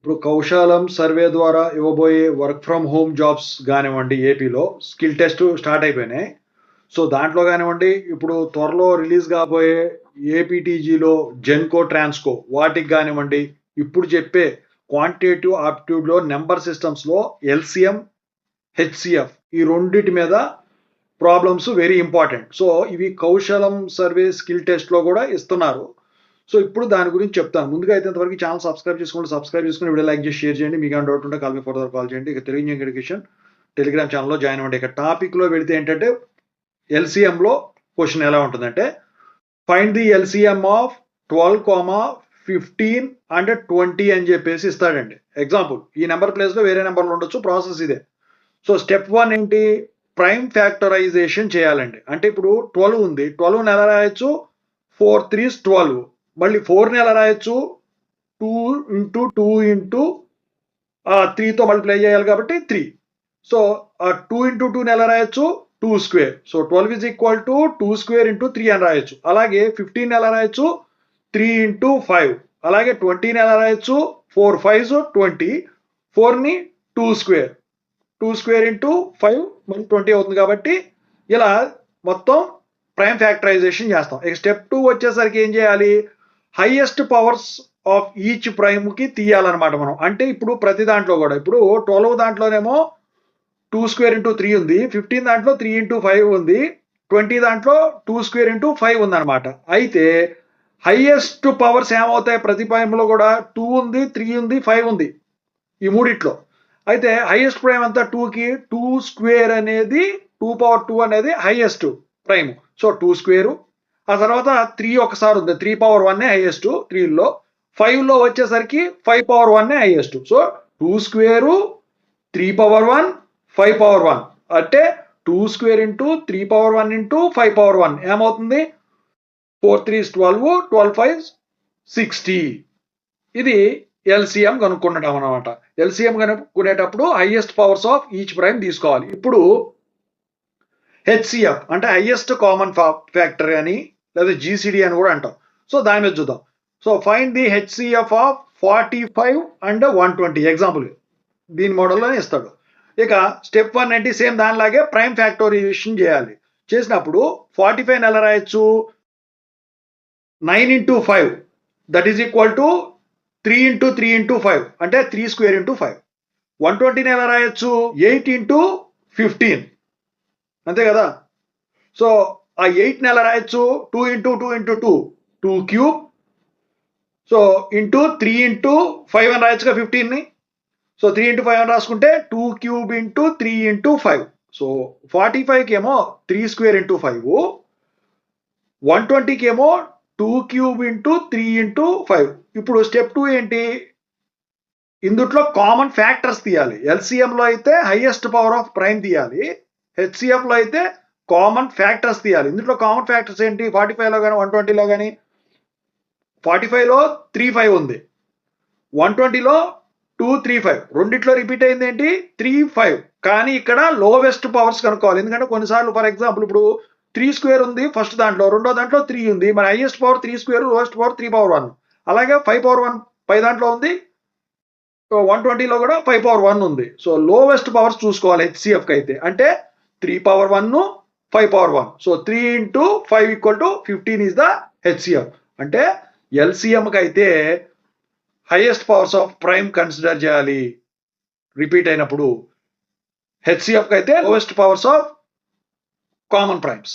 ఇప్పుడు కౌశలం సర్వే ద్వారా ఇవ్వబోయే work from home jobs గానివ్వండి ఏపీలో స్కిల్ టెస్ట్ స్టార్ట్ అయిపోయినాయి. సో దాంట్లో గానివ్వండి, ఇప్పుడు త్వరలో రిలీజ్ కాబోయే ఏపీటీజీలో, జెన్‌కో, ట్రాన్స్‌కో వాటికి గానివ్వండి, ఇప్పుడు చెప్పే క్వాంటిటేటివ్ ఆప్టిట్యూడ్‌లో నంబర్ సిస్టమ్స్‌లో ఎల్‌సీఎం, హెచ్‌సీఎఫ్ ఈ రెండిటి మీద ప్రాబ్లమ్స్ వెరీ ఇంపార్టెంట్. సో ఇవి కౌశలం సర్వే స్కిల్ టెస్ట్‌లో కూడా ఇస్తున్నారు. సో ఇప్పుడు దాని గురించి చెప్తాను. ముందుగా అయితే ఇంతవరకు ఛానల్ సబ్స్క్రైబ్ చేసుకోండి. సబ్స్క్రైబ్ చేసుకొని వీడియో లైక్ చేసి షేర్ చేయండి. మీకు ఏమైనా డౌట్ ఉంటే కాల్ మీ ఫర్దర్ కాల్ చేయండి. ఇక తెలుగు ఇంజినీరింగ్ ఎడ్యుకేషన్ టెలిగ్రామ్ ఛానల్‌లో జాయిన్ అవ్వండి. ఇక టాపిక్‌లో వెళితే ఏంటంటే ఎల్‌సీఎంలో క్వెషన్ ఎలా ఉంటుందంటే find the LCM of 12, 15 and 20 అని చెప్పేసి ఇస్తాడండి. ఎగ్జాంపుల్ ఈ నెంబర్ ప్లేస్‌లో వేరే నెంబర్లు ఉండొచ్చు. ప్రాసెస్ ఇదే. సో స్టెప్ 1 ఏంటి? ప్రైమ్ ఫ్యాక్టరైజేషన్ చేయాలండి. అంటే ఇప్పుడు 12 ఉంది. 12ని ఎలా రాయొచ్చు? 4 3s 12. మళ్ళీ 4ని ఎలా రాయొచ్చు? 2 ఇంటూ 2 ఇంటూ 3తో మల్టిప్లై చేయాలి కాబట్టి 3. సో 2 ఇంటూ 2ని ఎలా రాయొచ్చు? 2 square. So 12 is equal to 2 square into 3 అని రాయొచ్చు. అలాగే 15 ఎలా రాయొచ్చు? 3 ఇంటూ 5. అలాగే 20ని ఎలా రాయొచ్చు? 4 5s 20. 4ని 2 స్క్వేర్. 2 స్క్వేర్ ఇంటూ 5 మళ్ళీ 20 అవుతుంది కాబట్టి ఇలా మొత్తం ప్రైమ్ ఫ్యాక్టరైజేషన్ చేస్తాం. ఇక స్టెప్ 2 వచ్చేసరికి ఏం చేయాలి? Highest powers of each prime కి తీయాలన్నమాట మనం. అంటే ఇప్పుడు ప్రతి దాంట్లో కూడా ఇప్పుడు 12 దాంట్లోనేమో 2 స్క్వేర్ ఇంటూ 3 ఉంది. 15 దాంట్లో 3 ఇంటూ 5 ఉంది. 20 దాంట్లో 2 స్క్వేర్ ఇంటూ 5 ఉందన్నమాట. అయితే హైయెస్ట్ పవర్స్ ఏమవుతాయి? ప్రతి ప్రైమ్లో కూడా 2 ఉంది, 3 ఉంది, 5 ఉంది. ఈ మూడిట్లో. అయితే హైయెస్ట్ ప్రైమ్ అంతా 2కి 2 స్క్వేర్ అనేది 2 పవర్ 2 అనేది హైయెస్ట్ ప్రైమ్. So 2 square. ఆ తర్వాత 3 ఒకసారి ఉంది. 3 పవర్ 1 హైయెస్ట్ 3లో. 5లో వచ్చేసరికి 5 power 1 highest. So 2 square, 3 power 1, 5 power 1. అంటే 2 square into 3 power 1 into 5 power 1 ఏమవుతుంది? 4 3s 12, 12 5s 60. ఇది ఎల్‌సీఎం కనుక్కుంటాం అన్నమాట. ఎల్‌సీఎం కనుక్కునేటప్పుడు highest powers of each prime తీసుకోవాలి. ఇప్పుడు హెచ్‌సీఎఫ్ అంటే హైయెస్ట్ కామన్ ఫ్యాక్టర్ అని లేదా జీసీడీ అని కూడా అంటాం. సో దాని మీద చూద్దాం. So find the HCF of 45 and 120 example దీని మోడల్లోనే ఇస్తాడు. ఇక స్టెప్ 1 ఏంటి? సేమ్ దానిలాగే ప్రైమ్ ఫ్యాక్టరైజేషన్ చేయాలి. చేసినప్పుడు 45 ఎలా రాయొచ్చు? 9 into 5 that is equal to 3 into 3 into 5 అంటే 3 స్క్వేర్ ఇంటూ 5. 120ని ఎలా రాయొచ్చు? 8 ఇంటూ 15 అంతే కదా. సో ఆ 8ని ఎలా రాయొచ్చు? 2 into 2 into 2 2 cube. So into 3 into 5 అని రాయొచ్చుగా 15ని. సో 3 ఇంటూ 5 అని రాసుకుంటే 2 క్యూబ్ ఇంటూ 3 ఇంటూ 5. సో 45కి ఏమో 3 స్క్వేర్ ఇంటూ 5. 120కి ఏమో 2 క్యూబ్ ఇంటూ 3 ఇంటూ 5. ఇప్పుడు స్టెప్ 2 ఏంటి? ఇందుట్లో కామన్ ఫ్యాక్టర్స్ తీయాలి. ఎల్‌సీఎంలో అయితే హైయెస్ట్ పవర్ ఆఫ్ ప్రైమ్ తీయాలి. హెచ్‌సీఎఫ్లో అయితే కామన్ ఫ్యాక్టర్స్ తీయాలి. ఇందులో కామన్ ఫ్యాక్టర్స్ ఏంటి? 45లో కానీ 120లో కానీ 45లో 3 5 ఉంది. 120లో 2 3 5 రెండిట్లో రిపీట్ అయింది ఏంటి? 3 5. కానీ ఇక్కడ లోవెస్ట్ పవర్స్ కనుక్కోవాలి. ఎందుకంటే కొన్నిసార్లు ఫర్ ఎగ్జాంపుల్ ఇప్పుడు 3 స్క్వేర్ ఉంది ఫస్ట్ దాంట్లో, రెండో దాంట్లో 3 ఉంది. మరి highest power 3 square, lowest power 3 power 1. అలాగే 5 పవర్ 1 పై దాంట్లో ఉంది. 120లో కూడా 5 పవర్ 1 ఉంది. సో లోవెస్ట్ పవర్స్ చూసుకోవాలి హెచ్‌సీఎఫ్‌కి అయితే. అంటే 3 power 1, 5 power 1. So 3 into 5 equal to 15 is the HCF. అంటే ఎల్‌సీఎంకి అయితే highest powers of prime consider చేయాలి రిపీట్ అయినప్పుడు. హెచ్‌సీఎఫ్‌కి అయితే lowest powers of common primes.